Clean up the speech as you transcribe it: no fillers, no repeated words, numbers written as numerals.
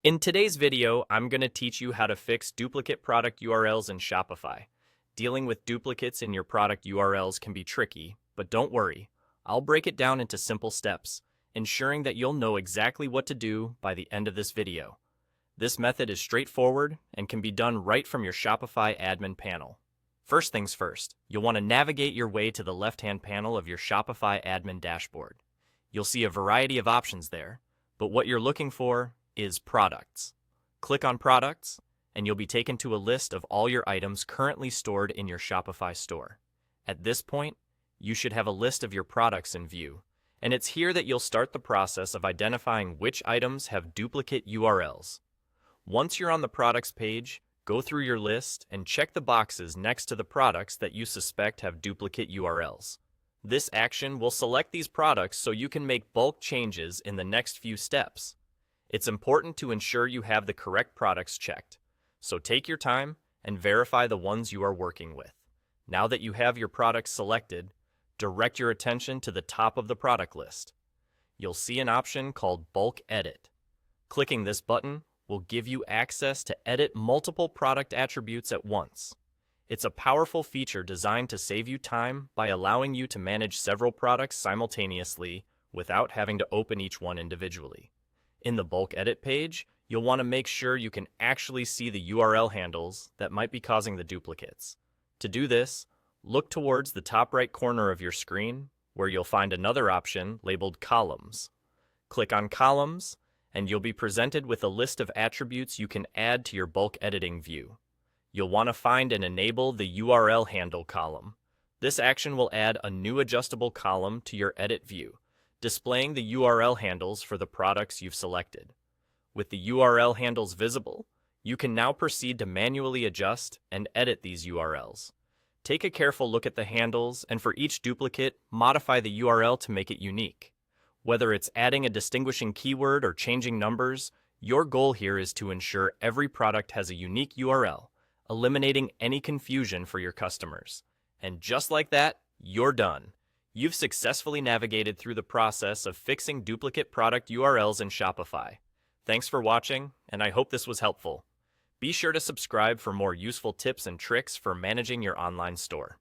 In today's video, I'm going to teach you how to fix duplicate product URLs in Shopify. Dealing with duplicates in your product URLs can be tricky, but don't worry. I'll break it down into simple steps, ensuring that you'll know exactly what to do by the end of this video. This method is straightforward and can be done right from your Shopify admin panel. First things first, you'll want to navigate your way to the left-hand panel of your Shopify admin dashboard. You'll see a variety of options there, but what you're looking for is Products. Click on Products, and you'll be taken to a list of all your items currently stored in your Shopify store. At this point, you should have a list of your products in view, and it's here that you'll start the process of identifying which items have duplicate URLs. Once you're on the Products page, go through your list and check the boxes next to the products that you suspect have duplicate URLs. This action will select these products so you can make bulk changes in the next few steps. It's important to ensure you have the correct products checked, so take your time and verify the ones you are working with. Now that you have your products selected, direct your attention to the top of the product list. You'll see an option called Bulk Edit. Clicking this button will give you access to edit multiple product attributes at once. It's a powerful feature designed to save you time by allowing you to manage several products simultaneously without having to open each one individually. In the Bulk Edit page, you'll want to make sure you can actually see the URL handles that might be causing the duplicates. To do this, look towards the top right corner of your screen, where you'll find another option labeled Columns. Click on Columns, and you'll be presented with a list of attributes you can add to your bulk editing view. You'll want to find and enable the URL handle column. This action will add a new adjustable column to your edit view, displaying the URL handles for the products you've selected. With the URL handles visible, you can now proceed to manually adjust and edit these URLs. Take a careful look at the handles, and for each duplicate, modify the URL to make it unique. Whether it's adding a distinguishing keyword or changing numbers, your goal here is to ensure every product has a unique URL, eliminating any confusion for your customers. And just like that, you're done. You've successfully navigated through the process of fixing duplicate product URLs in Shopify. Thanks for watching, and I hope this was helpful. Be sure to subscribe for more useful tips and tricks for managing your online store.